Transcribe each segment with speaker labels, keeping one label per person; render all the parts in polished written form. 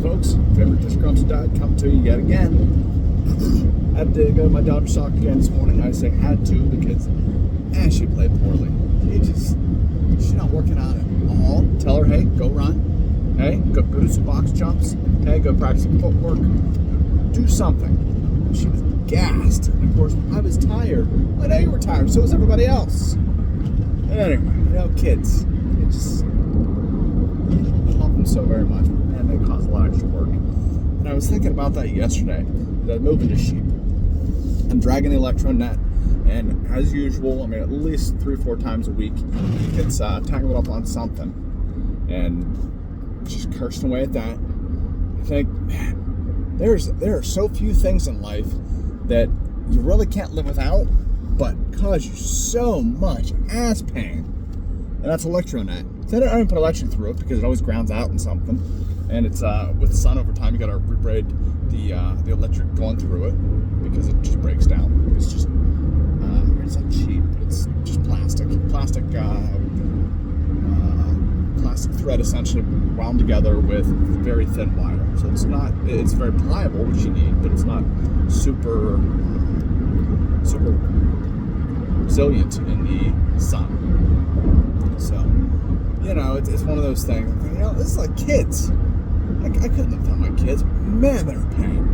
Speaker 1: folks, favorite disgruntled dad come to you yet again. Had to go to my daughter's soccer game this morning. I say had to because she played poorly. She's not working out at all. Tell her, hey, go run. Hey, go do some box jumps. Hey, go practice some footwork. Do something. She was gassed. And of course, I was tired. I know you were tired. So was everybody else. Anyway, kids. It just help them so very much. And they cause a lot of extra work. And I was thinking about that yesterday. That moving to sheep. I'm dragging the electro net. And as usual, at least 3 or 4 times a week, it's tangled up on something. And just cursing away at that. I think, man, there are so few things in life that you really can't live without, but cause you so much ass pain. And that's electronet. So I don't put electric through it because it always grounds out in something. And it's with the sun over time, you gotta rebraid the electric going through it because it just breaks down. It's not cheap, but it's just plastic thread essentially wound together with very thin wire. So it's very pliable, which you need, but it's not super resilient in the sun. So, it's one of those things. This is like kids. I couldn't have done my kids. Man, they're in pain.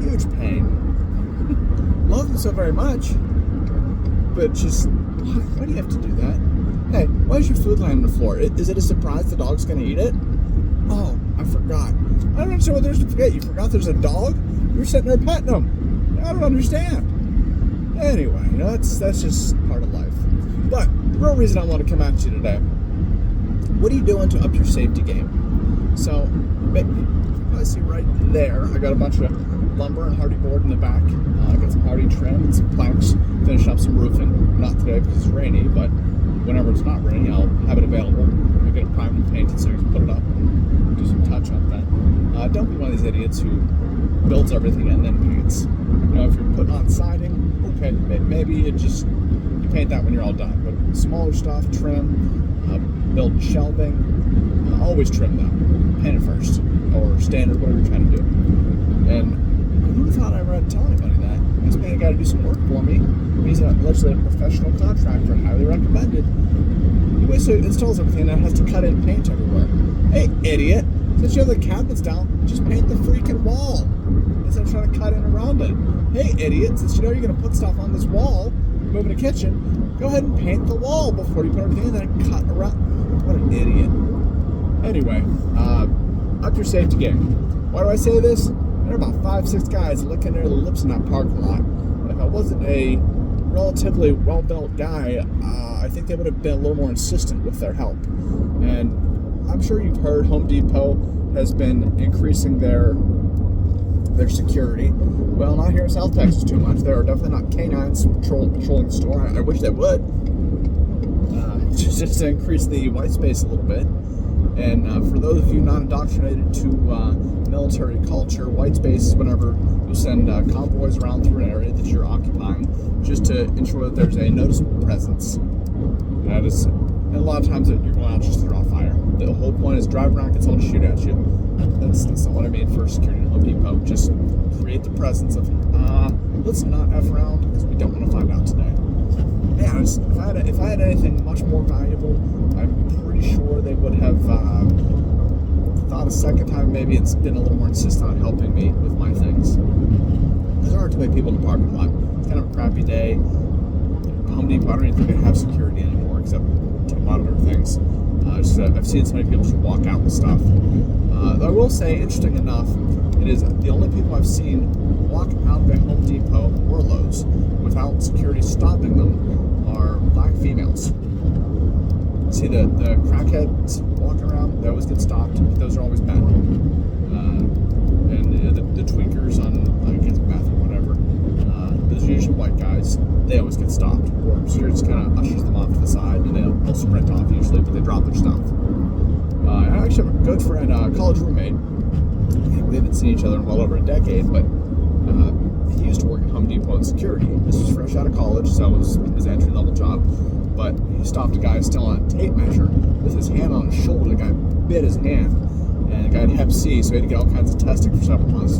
Speaker 1: Huge pain. Love them so very much. But just, why do you have to do that? Hey, why is your food lying on the floor? Is it a surprise the dog's going to eat it? Oh, I forgot. I don't understand what there's to forget. You forgot there's a dog? You're sitting there petting them. I don't understand. Anyway, that's just part of life. But the real reason I want to come at you today, what are you doing to up your safety game? So, you probably see right there, I got a bunch of lumber and hardy board in the back. I got some hardy trim and some planks, finishing up some roofing. Not today because it's rainy, but whenever it's not rainy, I'll have it available. I'll get it primed and painted so you can put it up and do some touch up then. Don't be one of these idiots who builds everything and then paints. If you're putting on siding, okay, maybe you paint that when you're all done. But smaller stuff, trim, build shelving, always trim them. Paint it first, or standard, whatever you're trying to do. And who thought I would tell anybody that? This man got to do some work for me. He's allegedly a professional contractor, highly recommended. He basically installs everything and has to cut in paint everywhere. Hey, idiot! Since you have the cabinets down, just paint the freaking wall instead of trying to cut in around it. Hey, idiot! Since you're going to put stuff on this wall, moving a kitchen, go ahead and paint the wall before you put everything in and then cut around. What an idiot! Anyway, up your safety game. Why do I say this? There are about 5-6 guys licking their lips in that parking lot. And if I wasn't a relatively well-built guy, I think they would have been a little more insistent with their help. And I'm sure you've heard Home Depot has been increasing their security. Well, not here in South Texas too much. There are definitely not canines patrolling the store. I wish they would. Just to increase the white space a little bit. And for those of you not indoctrinated to military culture, white space is whenever you send convoys around through an area that you're occupying, just to ensure that there's a noticeable presence. And a lot of times you're going out just to draw fire. The whole point is drive around, get someone to shoot at you. That's not what I mean for security at Home Depot. Just create the presence of, let's not F around because we don't want to find out today. Man, if I had anything much more valuable, I'm pretty sure they would have thought a second time maybe and been a little more insistent on helping me with my things. There aren't too many people in the parking lot. It's kind of a crappy day. Home Depot, I don't even think they have security anymore except to monitor things. I've seen so many people just walk out with stuff. I will say, interesting enough, it is the only people I've seen walk out of a Home Depot or Lowe's without security stopping them are black females. See the crackheads walking around, they always get stopped, but those are always men. And the tweakers on, I guess, meth or whatever, those are usually white guys, they always get stopped. Or security just kind of ushers them off to the side, and they'll sprint off usually, but they drop their stuff. I actually have a good friend, college roommate. We haven't seen each other in well over a decade, but he used to work at Home Depot in security. This was fresh out of college, so it was his entry-level job. But he stopped a guy still on a tape measure with his hand on his shoulder. The guy bit his hand, and the guy had Hep C, so he had to get all kinds of testing for several months.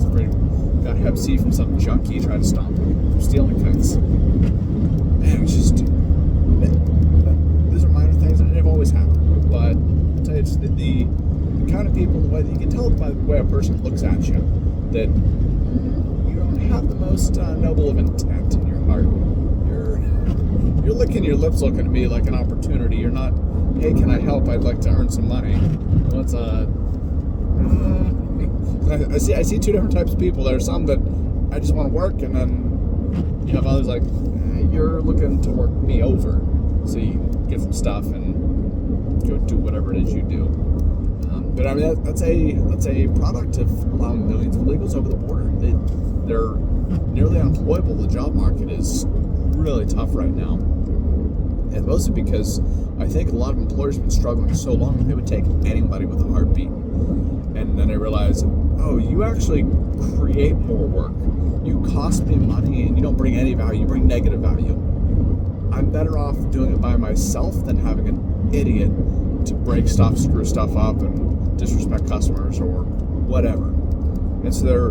Speaker 1: Got Hep C from some junkie, tried to stop him from stealing things. Man, it's just, these are minor things that have always happened. But I'll tell you, it's the kind of people, the way that you can tell by the way a person looks at you, that you don't have the most noble of intent in your heart. You're licking your lips looking at me like an opportunity. You're not, hey, can I help? I'd like to earn some money. Well, it's I see two different types of people. There are some that I just want to work, and then you have others like, you're looking to work me over so you can get some stuff and go do whatever it is you do. But I mean, that's a product of allowing millions of illegals over the border. They're nearly unemployable. The job market is really tough right now. And mostly because I think a lot of employers have been struggling so long that they would take anybody with a heartbeat. And then they realize, oh, you actually create more work. You cost me money and you don't bring any value. You bring negative value. I'm better off doing it by myself than having an idiot to break stuff, screw stuff up, and disrespect customers or whatever. And so they're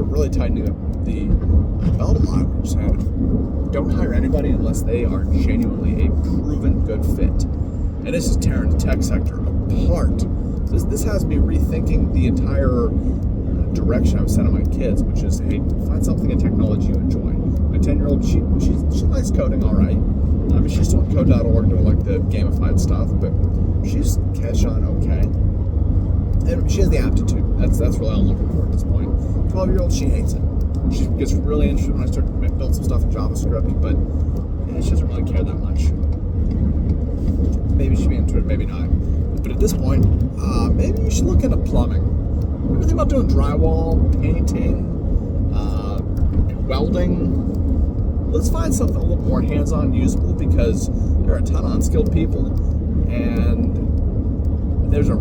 Speaker 1: really tightening up the belt a lot. They're saying, don't hire anybody unless they are genuinely a proven good fit. And this is tearing the tech sector apart. This has me rethinking the entire direction I'm sending my kids, which is, hey, find something in technology you enjoy. My 10-year-old, she likes coding all right. I mean, she's still on code.org doing like the gamified stuff, but she's catch on okay. And she has the aptitude. That's really all I'm looking for at this point. 12-year-old, she hates it. She gets really interested when I start to build some stuff in JavaScript, but she doesn't really care that much. Maybe she'd be into it, maybe not. But at this point, maybe you should look into plumbing. What do you think about doing drywall, painting, welding? Let's find something a little more hands-on usable, because there are a ton of unskilled people, and there's a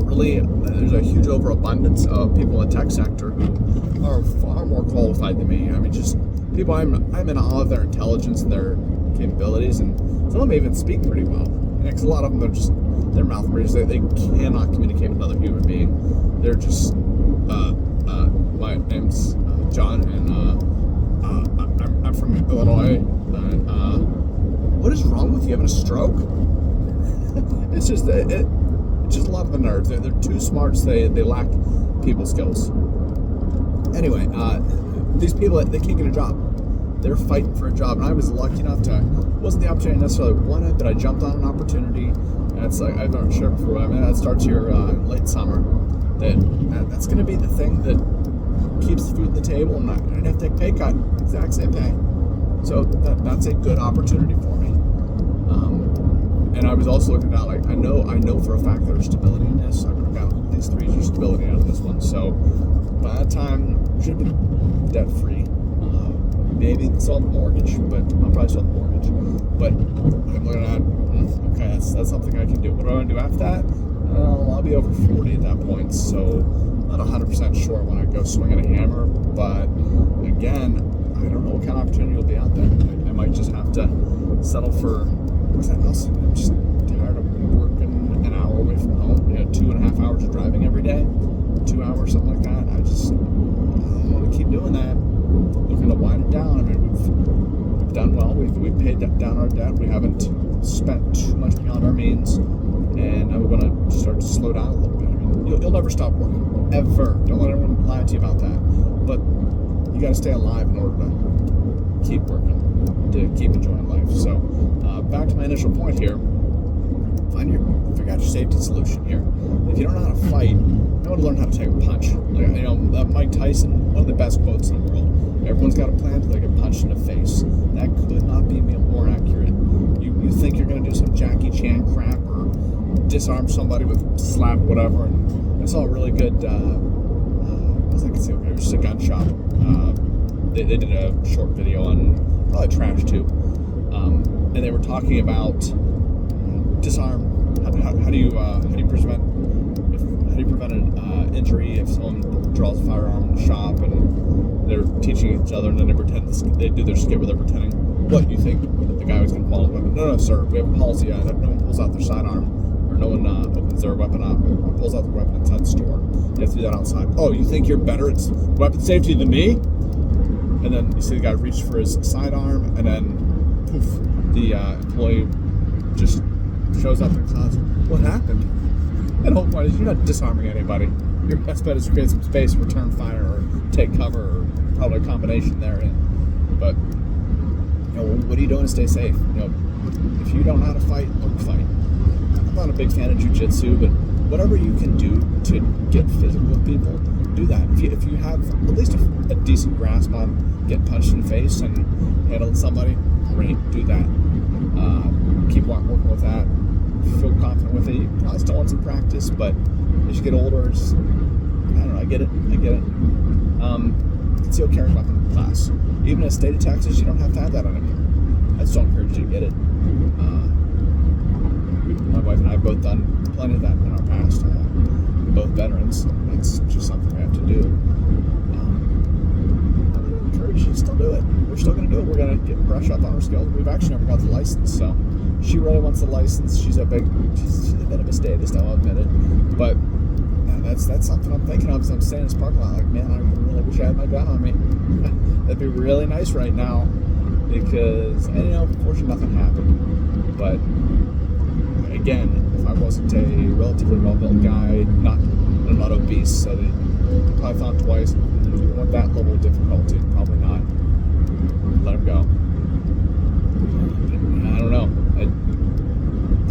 Speaker 1: huge overabundance of people in the tech sector who are far more qualified than me. I mean, just people I'm in awe of their intelligence and their capabilities, and some of them even speak pretty well. Because a lot of them are just, they're mouth breathers. They cannot communicate with another human being. They're just, my name's John, and I'm from Illinois. What is wrong with you? Having a stroke? It's just a lot of the nerds. They're too smart, so they lack people skills. Anyway, these people, they can't get a job. They're fighting for a job, and I was lucky enough to, wasn't the opportunity necessarily wanted, but I jumped on an opportunity, and it's like, I've never shared before, I mean, that starts here late summer, that's going to be the thing that keeps the food on the table, and I didn't have to take a pay cut, exact same pay. So that's a good opportunity for me. And I was also looking at, like, I know for a fact there's stability in this. I would have gotten at least 3 years of stability out of this one. So by that time, I should have been debt free. Maybe sell the mortgage, but I'll probably sell the mortgage. But I'm looking at, okay, that's something I can do. What do I want to do after that? I'll be over 40 at that point, so not 100% sure when I go swinging a hammer. But again, I don't know what kind of opportunity will be out there. I might just have to settle for something else. I'm just tired of working an hour away from home. 2.5 hours of driving every day, 2 hours, something like that. I don't want to keep doing that. Looking to wind it down. I mean, we've done well. We've paid down our debt. We haven't spent too much beyond our means, and I'm going to start to slow down a little bit. I mean, you'll never stop working, ever. Don't let anyone lie to you about that. But you got to stay alive in order to keep working, to keep enjoying life. So, back to my initial point here. Figure out your safety solution here. If you don't know how to fight, you know how to learn how to take a punch. Like, Mike Tyson, one of the best quotes in the world. Everyone's got a plan till they get punched in the face. That could not be more accurate. You think you're going to do some Jackie Chan crap or disarm somebody with slap whatever, and I saw a really good, it was just a gun shop. They did a short video on probably Trash Tube, and they were talking about disarm. How do you prevent an injury if someone draws a firearm in the shop, and they're teaching each other, and then they do their skit where they're pretending. What, you think the guy was going to pull out a weapon? No, sir, we have a policy that no one pulls out their sidearm or No one opens their weapon up or pulls out the weapon inside the store. You have to do that outside. Oh, you think you're better at weapon safety than me? And then you see the guy reach for his sidearm, and then poof, the employee just shows up in class. What happened? And the whole point is you're not disarming anybody. Your best bet is to create some space, return fire, or take cover, or probably a combination therein. But what are you doing to stay safe? If you don't know how to fight, don't fight. I'm not a big fan of jiu-jitsu, but whatever you can do to get physical with people, do that. If you have at least a decent grasp on getting punched in the face and handling somebody, great, do that. Keep working with that. Feel confident with it. You probably still want some practice, but as you get older, just, I don't know, I get it. Concealed carry weapon class. Even in the state of Texas, you don't have to have that anymore. I still encourage you to get it. My wife and I have both done plenty of that in our past. We're both veterans. That's just something we have to do. I'm going to encourage you to still do it. We're still going to do it. We're going to brush up on our skills. We've actually never got the license, so she really wants the license. She's a bit of a statist, I'll admit it. But that's something I'm thinking of as I'm standing in this parking lot. Like, man, I really wish I had my gun on me. That'd be really nice right now. Because, unfortunately nothing happened. But, again, if I wasn't a relatively well-built guy, I'm not obese, so they probably thought twice. If you want that level of difficulty, probably not. Let him go. I don't know.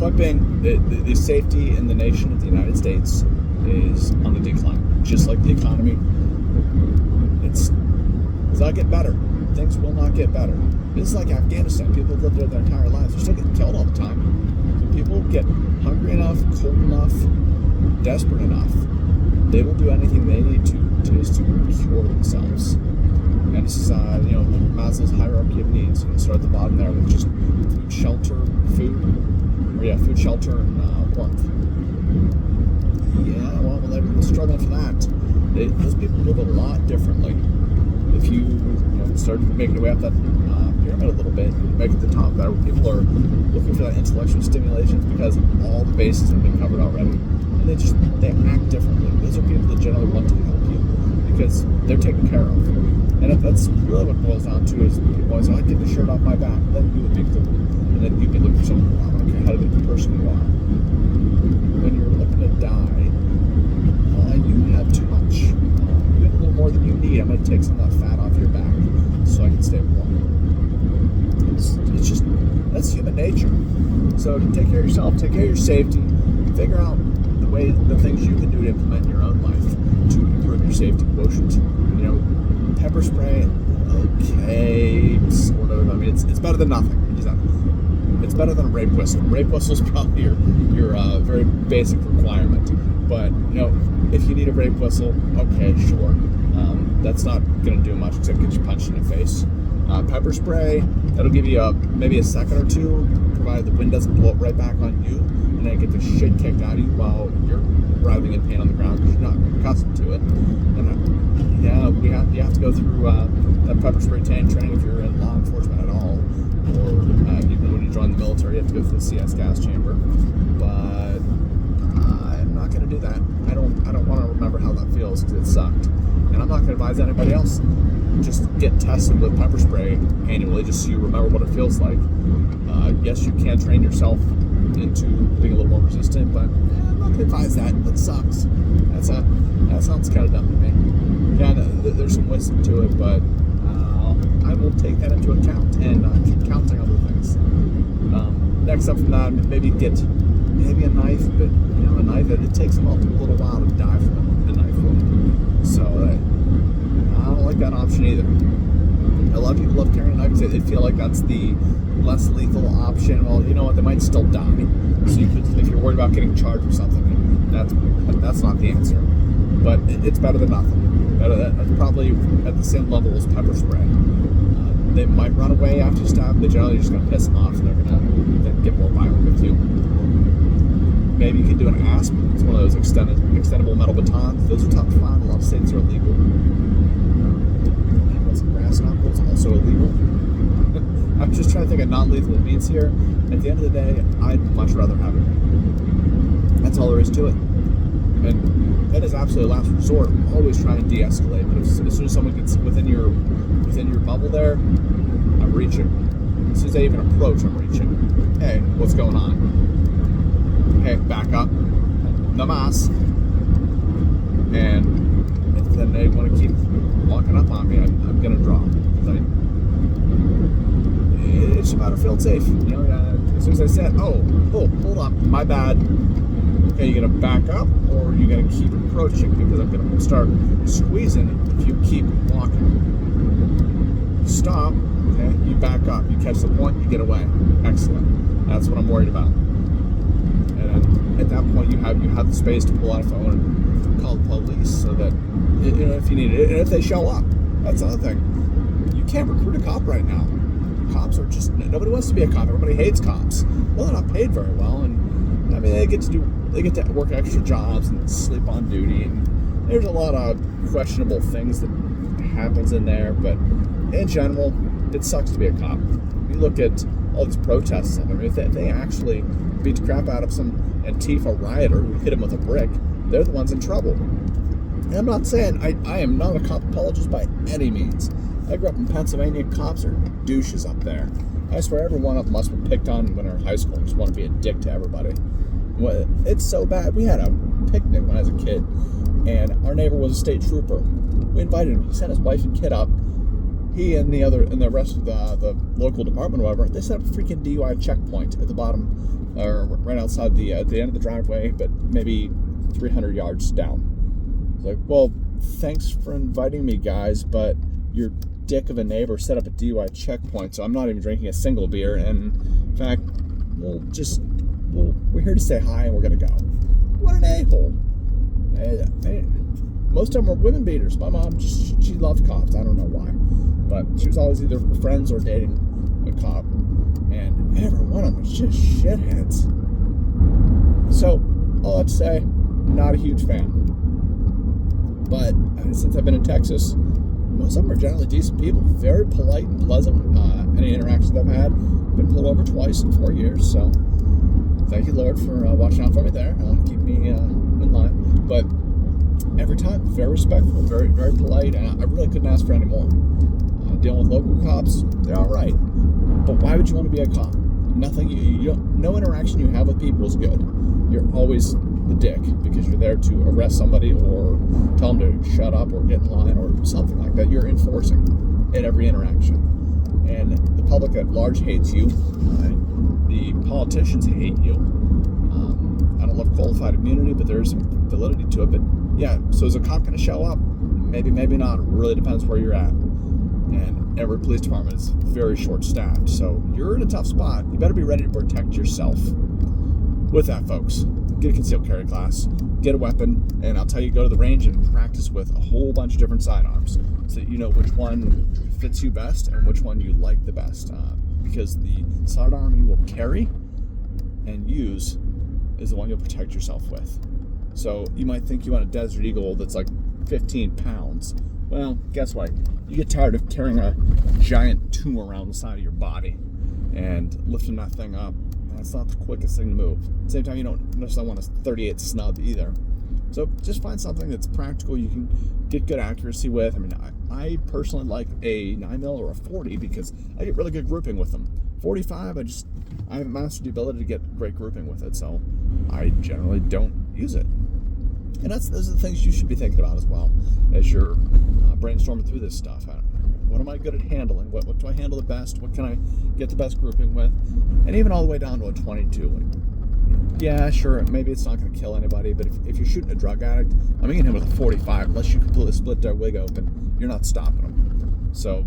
Speaker 1: Point being, the safety in the nation of the United States is on the decline. Just like the economy, it's not getting better. Things will not get better. This is like Afghanistan. People have lived there their entire lives. They're still getting killed all the time. So people get hungry enough, cold enough, desperate enough, they will do anything they need to just to cure themselves. And this is, Maslow's hierarchy of needs. Start at the bottom there with just food, shelter, food, shelter, and warmth. Yeah, well, they're struggling for that. Those people live a lot differently. If you start making your way up that pyramid a little bit, make it the top better. People are looking for that intellectual stimulation because all the bases have been covered already. And they act differently. Those are people that generally want to help you because they're taken care of. And if that's really what it boils down to is people always say, I'd get the shirt off my back, then you would be cool. And then you'd be looking for someone, I don't care how good of a person you are. When you're looking to die, you have too much. You have a little more than you need. I'm going to take some of that fat off your back so I can stay warm. It's just, that's human nature. So take care of yourself, take care of your safety, figure out the things you can do to implement in your own life to improve your safety quotient. Pepper spray, okay, sort of. I mean, it's better than nothing. It's better than a rape whistle. Rape whistle's probably your very basic requirement. But if you need a rape whistle, okay, sure. That's not going to do much except get you punched in the face. Pepper spray, that'll give you maybe a second or two, provided the wind doesn't blow it right back on you, and then get the shit kicked out of you while you're writhing in pain on the ground because you're not accustomed to it. And you have to go through that pepper spray training if you're in law enforcement at all, or even when you join the military, you have to go through the CS gas chamber. But I'm not going to do that. I don't want to remember how that feels because it sucked, and I'm not going to advise anybody else. Just get tested with pepper spray annually, just so you remember what it feels like. Yes, you can train yourself into being a little more resistant, but I'm not going to advise that. That sucks. That sounds kind of dumb to me. Yeah, there's some wisdom to it, but I will take that into account and keep counting other things. Next up from that, maybe get a knife, but a knife it takes a little while to die from a knife wound. So I don't like that option either. A lot of people love carrying a knife because they feel like that's the less lethal option. Well, you know what? They might still die. So if you're worried about getting charged or something, that's not the answer. But it's better than nothing. That's probably at the same level as pepper spray. They might run away after you stab them. They're generally just going to piss them off, and they're going to then get more violent with you. Maybe you can do an asp. It's one of those extendable metal batons. Those are tough to find. A lot of states are illegal. Some brass knuckles also illegal. I'm just trying to think of non-lethal means here. At the end of the day, I'd much rather have it. That's all there is to it. And that is absolutely last resort. Always try and de-escalate. But as soon as someone gets within your bubble there, I'm reaching. As soon as they even approach, I'm reaching. Hey, what's going on? Hey, back up. Namas. And if then they want to keep walking up on me, I'm going to draw. It's about to feel safe. You know, as soon as I said, oh, hold up, my bad. Okay, you gonna back up, or are you gonna keep approaching? Because I'm gonna start squeezing if you keep walking. Stop. Okay, you back up. You catch the point. You get away. Excellent. That's what I'm worried about. And at that point, you have the space to pull out a phone and call the police, so that if you need it, and if they show up, that's another thing. You can't recruit a cop right now. Cops are just, nobody wants to be a cop. Everybody hates cops. Well, they're not paid very well, and I mean they get to work extra jobs and sleep on duty, and there's a lot of questionable things that happens in there. But in general, it sucks to be a cop. You look at all these protests. I mean, if they actually beat the crap out of some Antifa rioter who hit him with a brick, they're the ones in trouble. And I'm not saying I am not a cop apologist by any means. I grew up in Pennsylvania. Cops are douches up there. I swear every one of them must have been picked on when they were in high school and just want to be a dick to everybody. Well, it's so bad. We had a picnic when I was a kid, and our neighbor was a state trooper. We invited him. He sent his wife and kid up. He and the rest of the local department or whatever, they set up a freaking DUI checkpoint at the bottom, or right outside the end of the driveway, but maybe 300 yards down. It's like, well, thanks for inviting me, guys, but your dick of a neighbor set up a DUI checkpoint, so I'm not even drinking a single beer, and in fact, we're here to say hi and we're gonna go. What an a-hole. Most of them were women beaters. My mom, she loved cops. I don't know why, but she was always either friends or dating a cop, and every one of them was just shitheads. So, all that to say, not a huge fan. But since I've been in Texas, most of them are generally decent people, very polite and pleasant. Any interactions I've had, been pulled over twice in 4 years, so thank you, Lord, for watching out for me there. Keep me in line. But every time, very respectful, very, very polite, and I really couldn't ask for any more. Dealing with local cops, they're all right. But why would you want to be a cop? Nothing. No interaction you have with people is good. You're always the dick because you're there to arrest somebody or tell them to shut up or get in line or something like that. You're enforcing at every interaction. And the public at large hates you. The politicians hate you. I don't love qualified immunity, but there's some validity to it. But yeah, so is a cop going to show up? Maybe, maybe not. It really depends where you're at. And every police department is very short-staffed. So you're in a tough spot. You better be ready to protect yourself. With that, folks, get a concealed carry class, get a weapon, and I'll tell you, go to the range and practice with a whole bunch of different sidearms so that you know which one fits you best and which one you like the best. Because the sidearm you will carry and use is the one you'll protect yourself with. So you might think you want a Desert Eagle that's like 15 pounds. Well, guess what? You get tired of carrying a giant tumor around the side of your body and lifting that thing up. That's not the quickest thing to move. At the same time, you don't necessarily want a 38 snub either. So just find something that's practical, you can get good accuracy with. I mean, I personally like a 9mm or a 40 because I get really good grouping with them. 45, I haven't mastered the ability to get great grouping with it, so I generally don't use it. And those are the things you should be thinking about as well as you're brainstorming through this stuff. What am I good at handling? What do I handle the best? What can I get the best grouping with? And even all the way down to a 22. Yeah, sure, maybe it's not going to kill anybody, but if you're shooting a drug addict, I'm hitting him with a 45. Unless you completely split their wig open, you're not stopping them. So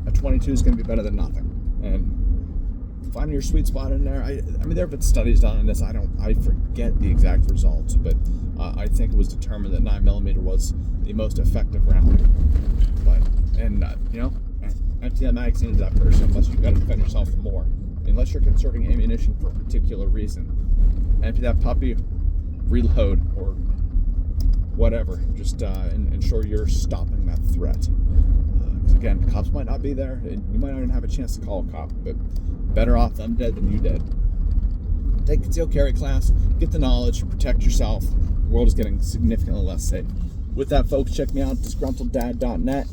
Speaker 1: a 22 is going to be better than nothing. And finding your sweet spot in there, I mean, there have been studies done on this. I forget the exact results, but I think it was determined that 9mm was the most effective round. Empty that magazine to that person unless you've got to defend yourself for more. Unless you're conserving ammunition for a particular reason. Empty that puppy, reload, or whatever. Just ensure you're stopping that threat. Because again, cops might not be there, and you might not even have a chance to call a cop, but better off them dead than you dead. take a concealed carry class, get the knowledge, protect yourself. The world is getting significantly less safe. With that, folks, check me out, disgruntleddad.net.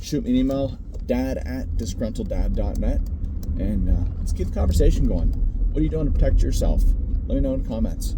Speaker 1: Shoot me an email, dad@disgruntleddad.net. And let's keep the conversation going. What are you doing to protect yourself? Let me know in the comments.